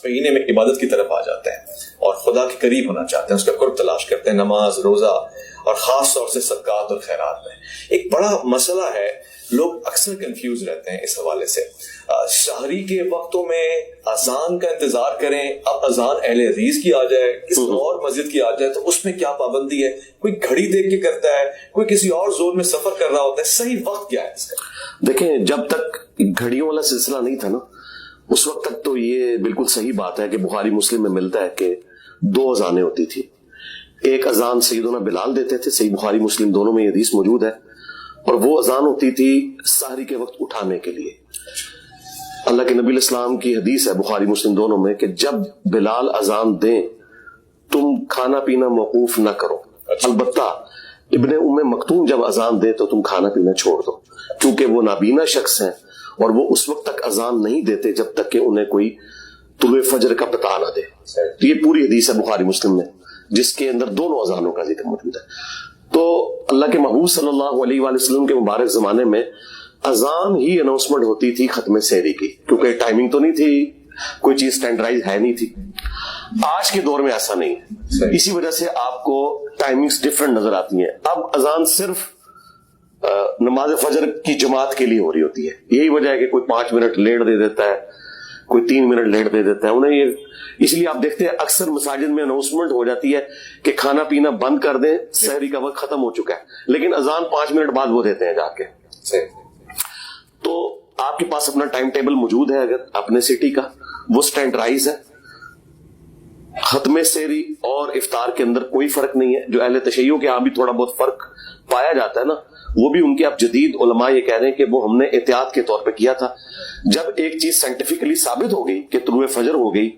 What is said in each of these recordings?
مہینے میں عبادت کی طرف آ جاتے ہیں اور خدا کے قریب ہونا چاہتے ہیں، اس کا قرب تلاش کرتے ہیں نماز، روزہ اور خاص طور سے صدقات اور خیرات میں۔ ایک بڑا مسئلہ ہے، لوگ اکثر کنفیوز رہتے ہیں اس حوالے سے۔ شہری کے وقتوں میں اذان کا انتظار کریں، اب اذان اہل حدیث کی آ جائے، کسی اور مسجد کی آ جائے تو اس میں کیا پابندی ہے؟ کوئی گھڑی دیکھ کے کرتا ہے، کوئی کسی اور زون میں سفر کر رہا ہوتا ہے، صحیح وقت کیا ہے اس کا؟ دیکھیں، جب تک گھڑیوں والا سلسلہ نہیں تھا نا، اس وقت تک تو یہ بالکل صحیح بات ہے کہ بخاری مسلم میں ملتا ہے کہ 2 اذانیں ہوتی تھی۔ ایک اذان سیدنا بلال دیتے تھے، صحیح بخاری مسلم دونوں میں یہ حدیث موجود ہے، اور وہ اذان ہوتی تھی سحری کے وقت اٹھانے کے لیے۔ اللہ کے نبی علیہ السلام کی حدیث ہے بخاری مسلم دونوں میں کہ جب بلال اذان دیں تم کھانا پینا موقوف نہ کرو، البتہ ابن ام مکتوم جب اذان دے تو تم کھانا پینا چھوڑ دو، کیونکہ وہ نابینا شخص ہیں اور وہ اس وقت تک اذان نہیں دیتے جب تک کہ انہیں کوئی طلوع فجر کا پتہ نہ دے۔ تو یہ پوری حدیث ہے بخاری مسلم میں جس کے اندر دونوں اذانوں کا ذکر موجود ہے۔ تو اللہ کے محبوب صلی اللہ علیہ وآلہ وسلم کے مبارک زمانے میں اذان ہی اناؤنسمنٹ ہوتی تھی ختم سحری کی، کیونکہ ٹائمنگ تو نہیں تھی، کوئی چیز سٹینڈرڈائز ہے نہیں تھی۔ آج کے دور میں ایسا نہیں ہے، اسی وجہ سے آپ کو ٹائمنگز ڈیفرنٹ نظر آتی ہیں۔ اب اذان صرف نماز فجر کی جماعت کے لیے ہو رہی ہوتی ہے، یہی وجہ ہے کہ کوئی 5 منٹ لیٹ دے دیتا ہے، کوئی 3 منٹ لیٹ دے دیتا ہے انہیں یہ، اس لیے آپ دیکھتے ہیں اکثر مساجد میں اناؤنسمنٹ ہو جاتی ہے کہ کھانا پینا بند کر دیں، سحری کا وقت ختم ہو چکا ہے، لیکن اذان 5 منٹ بعد وہ دیتے ہیں جا کے۔ تو آپ کے پاس اپنا ٹائم ٹیبل موجود ہے، اگر اپنے سٹی کا وہ سٹینڈرائز ہے۔ ختم سحری اور افطار کے اندر کوئی فرق نہیں ہے، جو اہل تشیع کے یہاں بھی تھوڑا بہت فرق پایا جاتا ہے نا، وہ بھی ان کے اب جدید علماء یہ کہہ رہے ہیں کہ وہ ہم نے احتیاط کے طور پہ کیا تھا۔ جب ایک چیز سائنٹیفکلی ثابت ہو گئی کہ طلوع فجر ہو گئی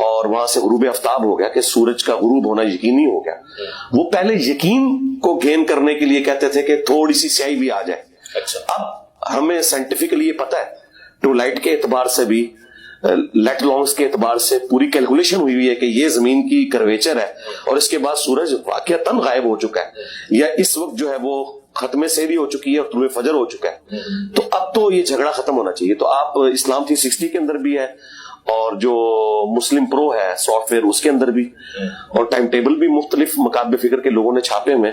اور وہاں سے غروب آفتاب ہو گیا، کہ سورج کا غروب ہونا یقینی ہو گیا، وہ پہلے یقین کو گین کرنے کے لیے کہتے تھے کہ تھوڑی سی سیاہی بھی آ جائے۔ اب ہمیں سائنٹیفکلی یہ پتا ہے، ٹو لائٹ کے اعتبار سے بھی، لیٹ لانگس کے اعتبار سے پوری کیلکولیشن ہوئی ہوئی ہے کہ یہ زمین کی کرویچر ہے اور اس کے بعد سورج واقعتاً غائب ہو چکا ہے، یا اس وقت جو ہے وہ ختم سحری ہو چکی ہے اور طلوع فجر ہو چکا ہے۔ تو اب تو یہ جھگڑا ختم ہونا چاہیے۔ تو آپ اسلام 360 کے اندر بھی ہے، اور جو مسلم پرو ہے سافٹ ویئر اس کے اندر بھی، اور ٹائم ٹیبل بھی مختلف مکاتب فکر کے لوگوں نے چھاپے میں،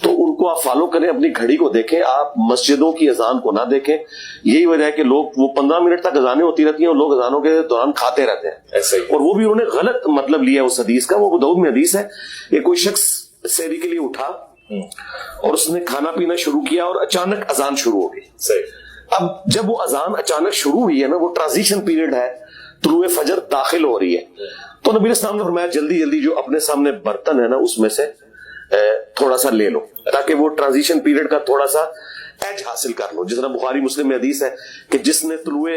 تو ان کو آپ فالو کریں، اپنی گھڑی کو دیکھیں، آپ مسجدوں کی اذان کو نہ دیکھیں۔ یہی وجہ ہے کہ لوگ وہ 15 منٹ تک اذانیں ہوتی رہتی ہیں اور لوگ اذانوں کے دوران کھاتے رہتے ہیں، اور وہ بھی انہوں نے غلط مطلب لیا اس حدیث کا۔ وہ ابو داؤد میں حدیث ہے کہ کوئی شخص سحری کے لیے اٹھا اور اس نے کھانا پینا شروع کیا اور اچانک اذان شروع ہو گئی۔ اب جب وہ اذان اچانک شروع ہوئی ہے نا، وہ ٹرانزیشن پیریڈ ہے، طلوع فجر داخل ہو رہی ہے، تو نبی علیہ السلام نے فرمایا جلدی جلدی جو اپنے سامنے برتن ہے نا اس میں سے تھوڑا سا لے لو، تاکہ وہ ٹرانزیشن پیریڈ کا تھوڑا سا ایج حاصل کر لو۔ جس طرح بخاری مسلم میں حدیث ہے کہ جس نے طلوع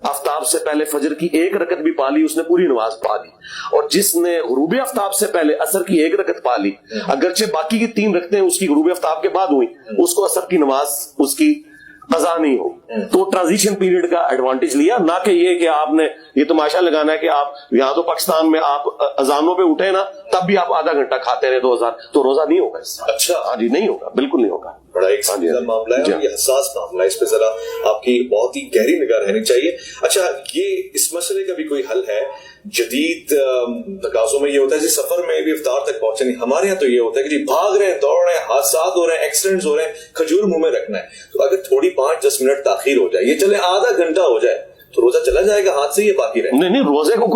آفتاب سے پہلے فجر کی 1 رکعت بھی پا لی اس نے پوری نماز پا لی، اور جس نے غروب آفتاب سے پہلے عصر کی 1 رکعت پا لی، اگرچہ باقی کی 3 رکعتیں اس کی غروب آفتاب کے بعد ہوئی، اس کو عصر کی نماز اس کی قضا نہیں ہو۔ تو ٹرانزیشن پیریڈ کا ایڈوانٹیج لیا، نہ کہ یہ کہ آپ نے یہ تماشا لگانا ہے کہ آپ یہاں تو پاکستان میں آپ اذانوں پہ اٹھے نا تب بھی آپ آدھا گھنٹہ کھاتے رہے 2000، تو روزہ نہیں ہوگا اس سے۔ اچھا، ہاں جی، نہیں ہوگا، بالکل نہیں ہوگا۔ بڑا ایک سنجیدہ معاملہ ہے، یہ حساس معاملہ ہے، اس پہ ذرا آپ کی بہت ہی گہری نگاہ رہنی چاہیے۔ اچھا، یہ اس مسئلے کا بھی کوئی حل ہے؟ جدید تقاضوں میں یہ ہوتا ہے جی سفر میں بھی افطار تک پہنچے نہیں، ہمارے یہاں تو یہ ہوتا ہے کہ جی بھاگ رہے ہیں، دوڑ رہے ہیں، حادثات ہو رہے ہیں، ایکسیڈنٹس ہو رہے ہیں، کھجور منہ میں رکھنا ہے، تو اگر تھوڑی 5-10 منٹ تاخیر ہو جائے، یہ چلے آدھا گھنٹہ ہو جائے، تو روزہ چلا جائے گا ہاتھ سے، یہ باقی رہے؟ نہیں، روزے کو